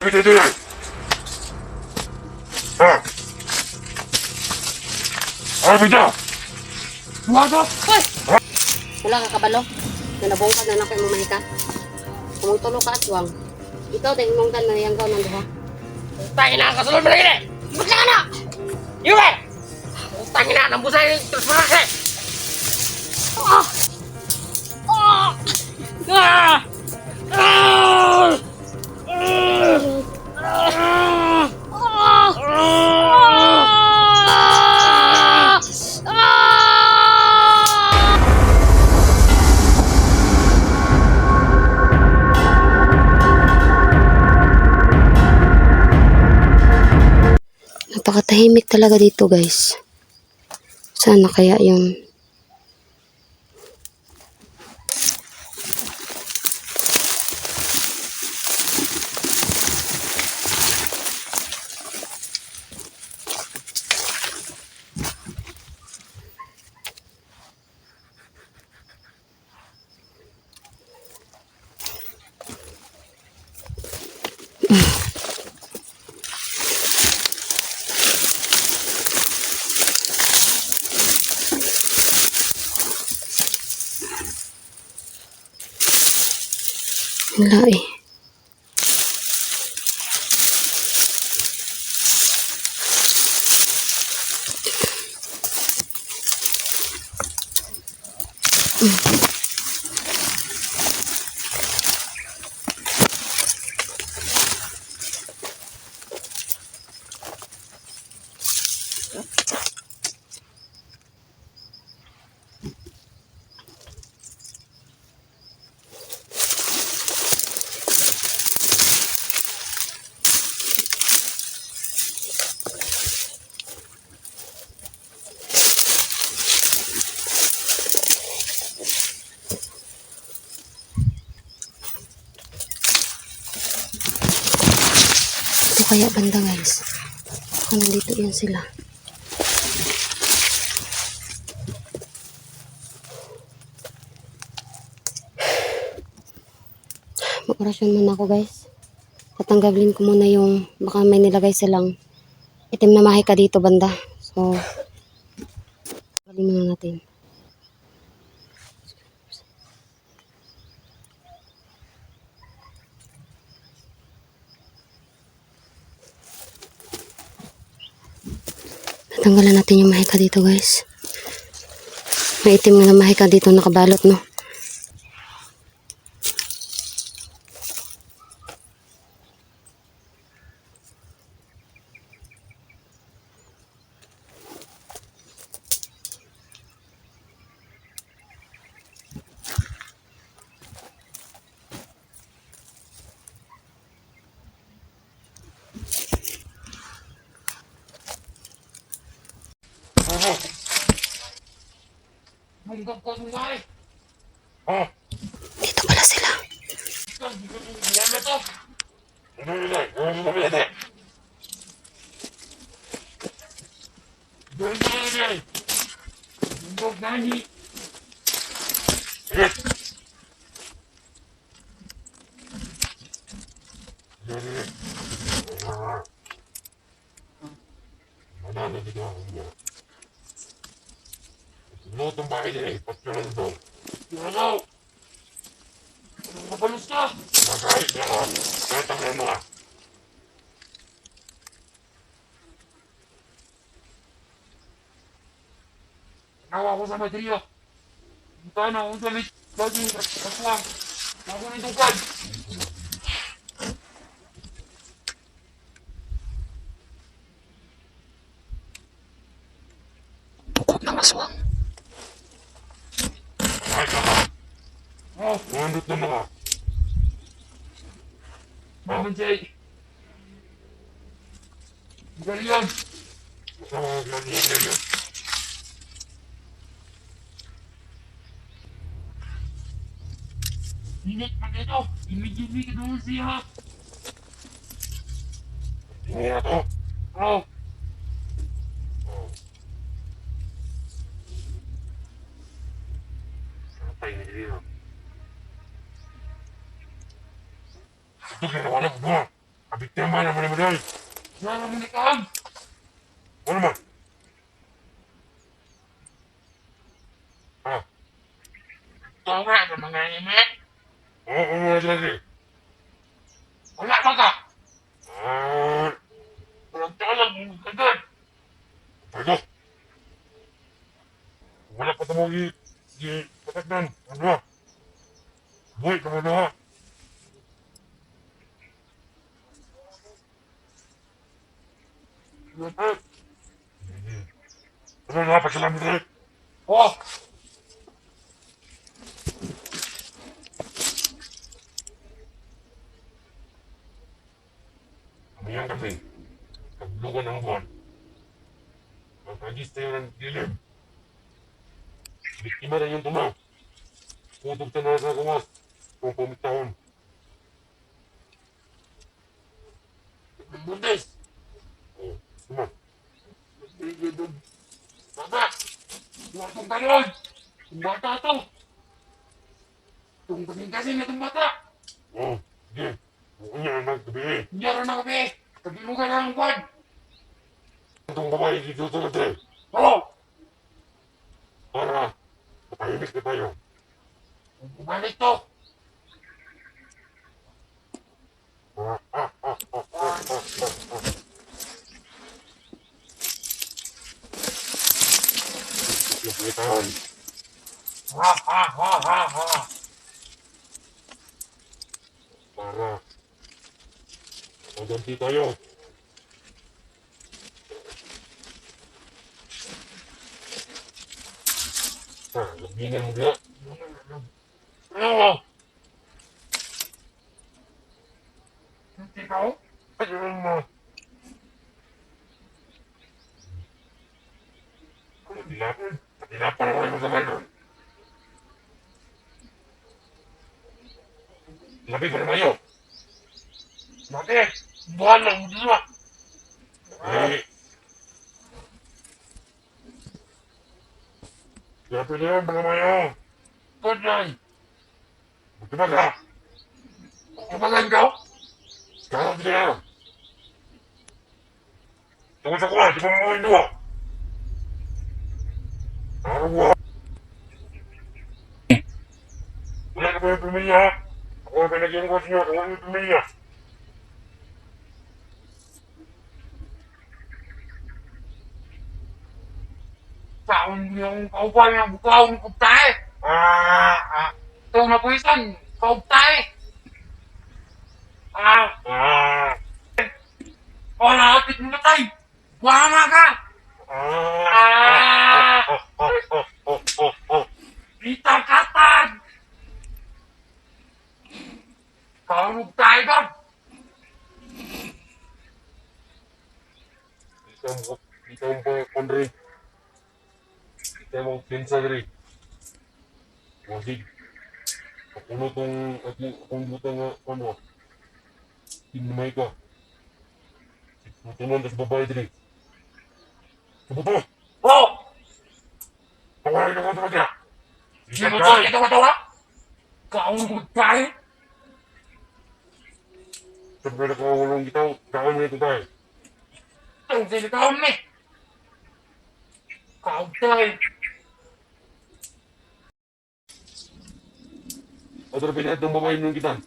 Hoy! Wala ka kabalo. Nalabongkag na lang kayo mamahika. Kumungtulo ka aswang. Ikaw din monggan na yang gaw nang duha. Tangin na kasulod mo na gini! Ibig ka na! Iwe! Tangin na, nambusay terus menerus eh! Ah! Ah! Ah! Ah! Napakatahimik talaga dito, guys. Sana kaya yung wala eh. Ito kaya banda, guys. Baka nandito yan sila. Mag-orasyon muna ako, guys. Tatanggalin ko muna yung baka may nilagay silang itim na mahika dito banda. So, tanggalin muna natin. Natanggalan natin yung mahika dito, guys. May itim na mahika dito nakabalot, no? Dito pala sila. Lutong bakit din eh, pagkalan ito. Ano? Mapalos ka! Magkait na ka, tatanggal mo ka. Nawa ko sa materiya. Punta na, kung gamit, lagi, kaswang. Ako na itong Bukod na maswang. Oh, nandot na mga. Maman Jay. Galian. Galian. Init pa dito. Immediately ka doon siya. Tingnan na to. Oh. Patay na dito. Ito ginawa ng mga. Abit naman ang mali-mali. Wala naman ikaw. Ano naman? Ah, Ikaw nga sa mga ime. ano lagi? Wala ba ka? Ah, Walang talang mo agad. Tayo. Wala pa tamo patakdan. Ano ba? Boy, kamo na ha. Ano na, pakilamit rin. Oh! Amayang kami. Paglugan ng buwan. Magpagis tayo ng dilim. Biktima na yung tumaw. Putog ka na sa kawas. Kung pumitahon. Bundes! Oh, tumaw. Baba! Huwag kong talon! Yung bata to! Itong kaming kasi na itong bata! Oh, sige. Huwag niya ang gabi. Hindi ako na kami! Kagilugan na ang kwan! Itong babae dito sa natin. Oo! Para matahimik na tayo. Kung bumalik to! Napitan. Ha ha ha ha ha! Para maganti tayo. Labinan mo dia. Oo! Ikaw? Ayun mo. Dilapan ako yung masama doon. Labi pa naman yun. Bakit? Buwan lang, hindi ba? Eh. Labi na yun pa naman yun. Good night! Magkabag ha. Kumalan ka? Kaya hindi na. Tungkol sa kuha, di ba mo yung dua? Araw mo ha. Wala na ba yung pamilya ha? Ako ang pinagyan ko sa inyo, ako yung pamilya. Taon yung kaupan ng bukaw ng kuptahe! Ito na po isan! Kauptahe! Wala atit mo matay! Wama ka! Kita katad! Kaulog tayo ka! Kita mo pa kondre. Kita mo pinsa diri. Wasig. Ako akong butang nga, ano, tinamay ka. Tutunan tas babae diri. Tututo! Oh! Tawarin ako ito magya. Sino to? Itawa-tawa? Kaulog tayo? Sabi na kawalong kita, kaon mo ito tayo. Ang sinikaw me! Kauptahe! Atau pinat ng babae nung kita.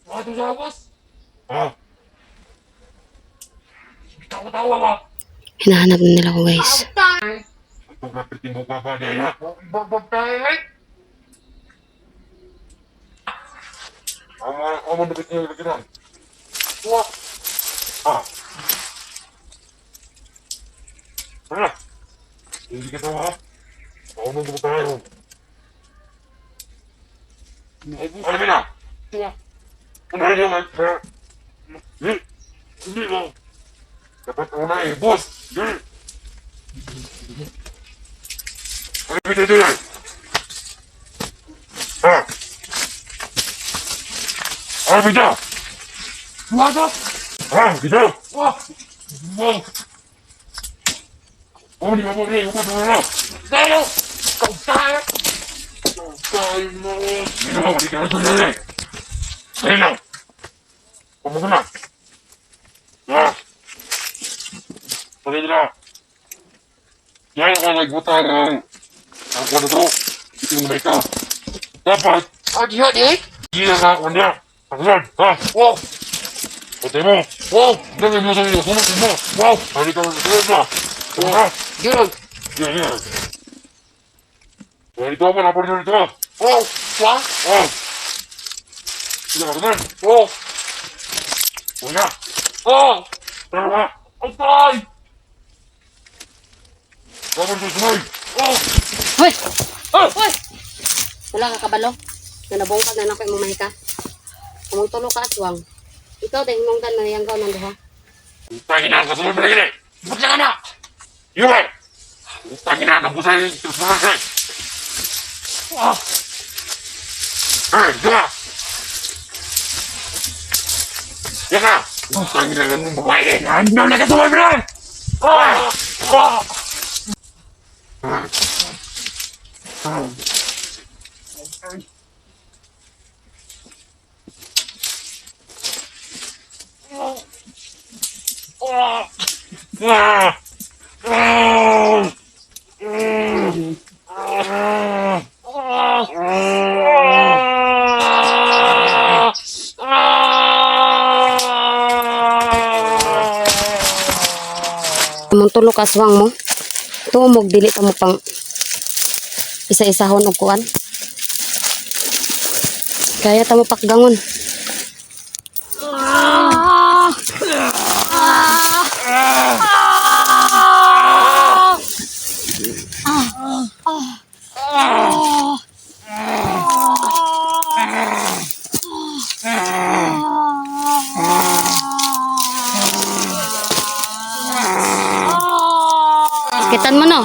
Wato sa labas! Ha? Tawa-tawa ka! Hinahanap na nila ko guys. Kauptahe! Ito kapit mo pa pa dahil ha? Babag tayo eh! Ang mandapit niyo yung kita. Wah! Ha? Tara! Hindi kita ha? Ako nung dumo tayo. Alam mo na! Wah! Unahin niyo man. Hindi mo. Dapat unahin, boss! Ano yung dito yan? Ha? Ano bida? Wato! Ha? Bida? Wah! Wow! Oh, di ba mo rin? Upat mo na! Dalo! Kauptahe! Kauptahe mo! Hindi na, hindi ka na sundali! Sige na! Pumuko na! nila. Kaya ako nagbuta ng ang kwan ito. Iting na ikaw. Dapat, hindi na nga kwan niya. Ang yan, ha? Wow! Pati mo. Wow! Dami mo sa iyo. Sumutin mo. Wow! Hindi ka nagsulod na. Ha? Yun. Yan. Kaya ito ako naparin dito. Wow. Wow. Wow! Hindi ka naman. Wow! Wala. Oh. Pero nga. Antay! Dapat sa sunay. Oh. Hoy! Oh. Hoy! Wala ka kabalo. Na nabungkag na lang kayo mamay ka. Kumang tulo ka aswang. Ikaw dahil hinungdan na yang gaw ng duha. Utangin na ang kasunod mo na gini. Ba't ka na? Yun! Utangin na ang busay. Terus mo na. Oh. Diba? Yan na! Utangin na ng babae. Ano na kasunod mo na? Oh. Oh. Oh. Ah! Ah! Kumang tulo ka aswang mo. Tumog dili ka mo pang isa-isahon og kuan. Kaya ta mo pakgangon. Sakitan mo no.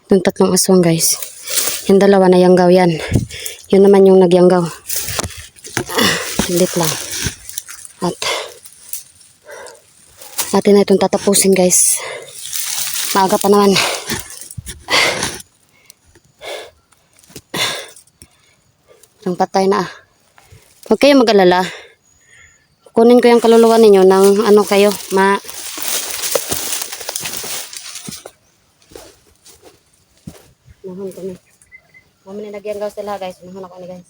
Yung tatlong aswang guys. Yung dalawa na yanggaw yan. Yun naman yung nagyanggaw. Saglit lang. At natin na itong tatapusin guys. Maaga pa naman. Itong patay na. Huwag kayo mag-alala. Kunin ko yung kaluluwa ninyo ng ano kayo. Nahon ko ni. Mamaya nagyanggaw sila guys. Nahon ako ni guys.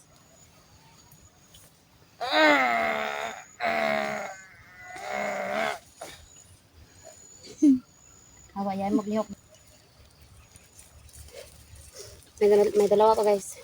Hawa yan, maglihok. May dalawa pa guys.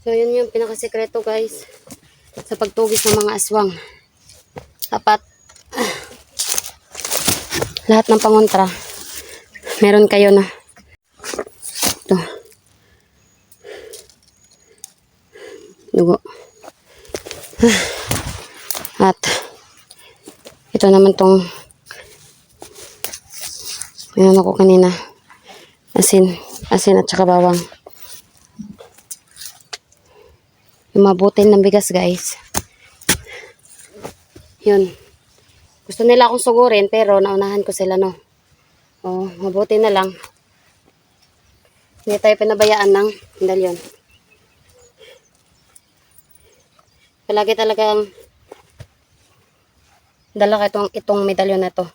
So, yun yung pinakasekreto guys sa pagtugis ng mga aswang. Dapat lahat ng pangontra meron kayo na ito. Dugo. At ito naman tong yan ako kanina. Asin at saka bawang. Yung mabutin ng bigas guys. Yun. Gusto nila akong sugurin pero naunahan ko sila no. Oh, mabuti na lang. Hindi tayo pinabayaan ng medalyon. Palagi talagang dala ka itong medalyon na to.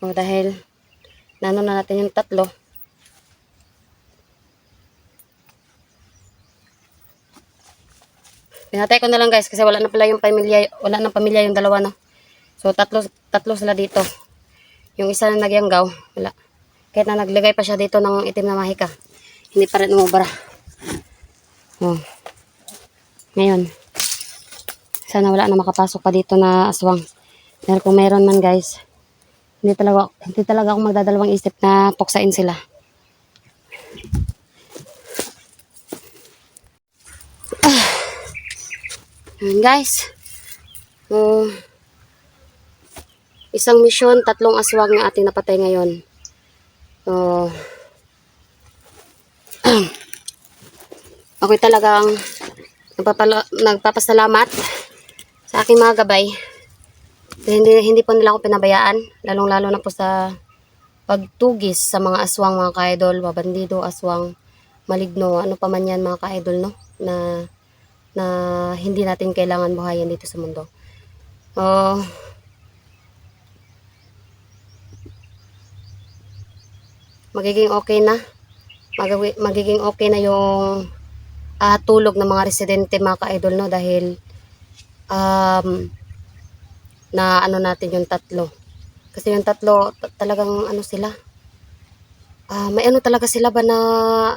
Oh, dahil nano na natin yung tatlo. Pinatay ko na lang guys kasi wala na pala yung pamilya, wala na pamilya yung dalawa no. So tatlo sila dito. Yung isa na nagyanggaw, wala. Kahit na naglagay pa siya dito ng itim na mahika, hindi pa rin umubra. Oh. Ngayon, Sana wala na makapasok pa dito na aswang. Pero kung meron man guys, hindi talaga ako magdadalawang isip na puksain sila. Ayan guys. So, isang misyon, 3 aswang na ating napatay ngayon. So, okay talagang nagpapasalamat sa aking mga gabay. Hindi po nila ako pinabayaan, lalong-lalo na po sa pagtugis sa mga aswang mga ka-idol, babandido, aswang, maligno, ano pa man yan mga ka-idol, no? Na hindi natin kailangan buhayin dito sa mundo. Magiging okay na. Magiging okay na yung tulog ng mga residente mga ka-idol, no? Dahil na ano natin yung 3. Kasi yung 3 talagang ano sila. May ano talaga sila ba na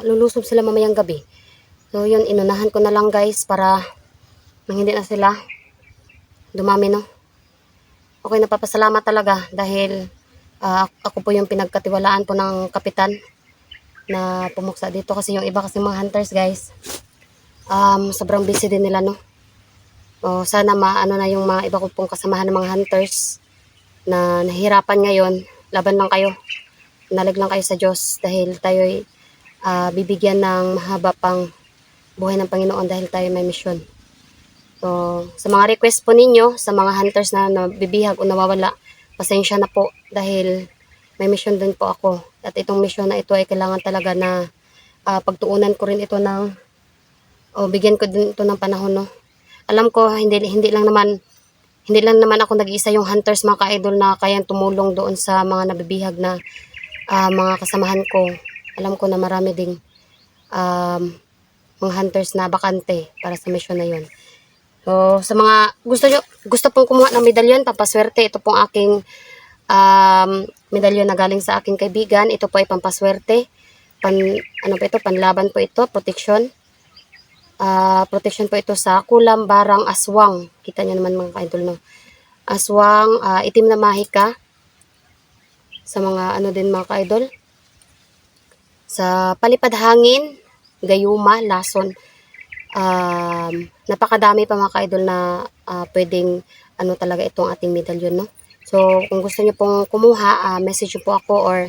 lulusob sila mamayang gabi. So yun, inunahan ko na lang guys para hindi na sila dumami, no? Okay, napapasalamat talaga dahil ako po yung pinagkatiwalaan po ng kapitan na pumuksa dito. Kasi yung iba kasi mga hunters guys, sobrang busy din nila, no? Sana maano na yung mga iba ko pong kasamahan ng mga hunters na nahihirapan ngayon. Laban lang kayo, nalig lang kayo sa Diyos dahil tayo'y bibigyan ng mahaba pang buhay ng Panginoon dahil tayo may misyon. So, sa mga request po ninyo, sa mga hunters na nabibihag o nawawala, pasensya na po dahil may misyon din po ako. At itong misyon na ito ay kailangan talaga na pagtuunan ko rin ito ng, bigyan ko din ito ng panahon, no? Alam ko, hindi lang naman ako nag-iisa yung hunters mga ka-idol na kayang tumulong doon sa mga nabibihag na mga kasamahan ko. Alam ko na marami ding mga hunters na bakante para sa mission na yun. So, sa mga gusto pong kumuha ng medalyon, pampaswerte, ito pong aking medalyon na galing sa aking kaibigan. Ito po ay pampaswerte. Panlaban po ito, protection. Protection po ito sa kulam, barang, aswang. Kita nyo naman mga ka-idol, no? Aswang, itim na mahika. Sa mga din mga ka-idol. Sa palipad hangin, gayuma, lason. Napakadami pa mga ka-idol na pwedeng talaga itong ating medalyon, no? So, kung gusto niyo pong kumuha, message niyo po ako or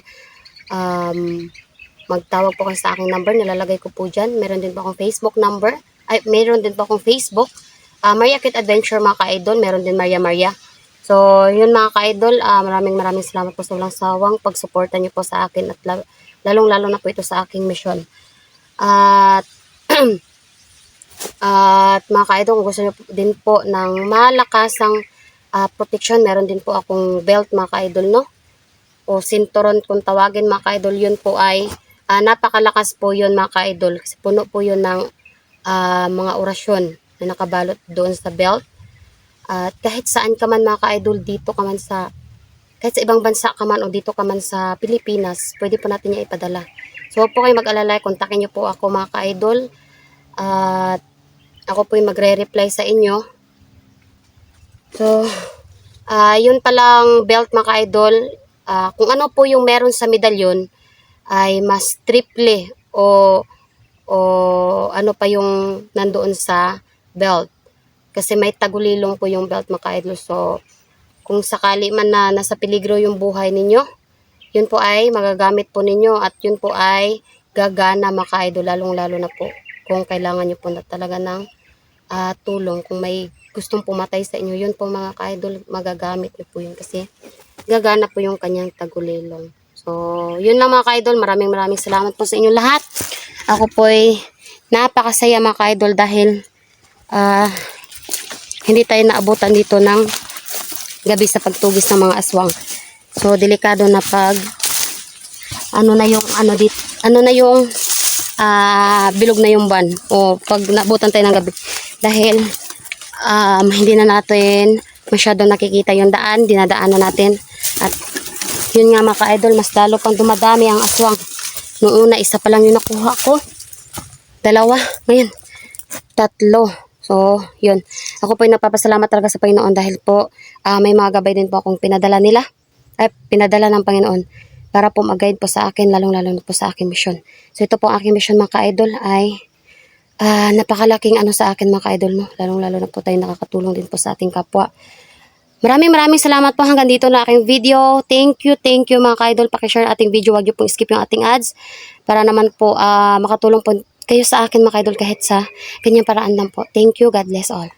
magtawag po kayo sa aking number. Nilalagay ko po dyan. Meron din po akong Facebook number. Meron din po akong Facebook. Maria Kit Adventure mga ka-idol. Meron din Maria. So, yun mga ka-idol. Maraming salamat po sa walang sawang pagsuporta niyo po sa akin at lalong-lalo na po ito sa aking mission. At mga ka-idol, kung gusto nyo din po ng malakasang protection, meron din po akong belt mga ka-idol, no? O sinturon kung tawagin mga ka-idol. Yun po ay napakalakas po yun mga ka-idol. Kasi puno po yun ng mga orasyon na nakabalot doon sa belt. At kahit saan ka man mga ka-idol, dito ka man kahit sa ibang bansa ka man o dito ka man sa Pilipinas, pwede po natin niya ipadala. So huwag po kayo mag-alala, kontakin niyo po ako mga ka-idol. At ako po yung magre-reply sa inyo. So, yun palang belt mga ka-idol. Kung ano po yung meron sa medalyon, ay mas triple o ano pa yung nandoon sa belt. Kasi may tagulilong po yung belt mga ka-idol. So, kung sakali man na nasa peligro yung buhay ninyo, yun po ay magagamit po ninyo at yun po ay gagana mga ka-idol, lalong-lalo na po kung kailangan nyo po na talaga ng tulong. Kung may gustong pumatay sa inyo, yun po mga ka-idol, magagamit nyo po yun kasi gagana po yung kanyang tagulilong. So, yun lang mga ka-idol. Maraming salamat po sa inyo lahat. Ako po ay napakasaya mga ka-idol dahil hindi tayo naabutan dito ng gabi sa pagtugis ng mga aswang. So, delikado na pag bilog na yung ban o pag naabutan tayo ng gabi. Dahil hindi na natin masyado nakikita yung daan, dinadaanan natin. At yun nga mga ka-idol, mas lalo pang dumadami ang aswang. Noong una, isa pa lang yung nakuha ko. 2, ngayon 3. So, yun. Ako po ay napapasalamat talaga sa Panginoon dahil po may mga gabay din po akong pinadala nila. Pinadala ng Panginoon para po mag-guide po sa akin, lalong-lalo na po sa aking mission. So, ito po ang aking mission mga ka-idol ay napakalaking sa akin mga ka-idol, no? Lalong-lalo na po tayo nakakatulong din po sa ating kapwa. Maraming salamat po hanggang dito na aking video. Thank you mga ka-idol. Pakishare ating video. Huwag niyo pong skip yung ating ads para naman po makatulong po kayo sa akin mga ka-idol kahit sa ganyang paraan lang po. Thank you. God bless all.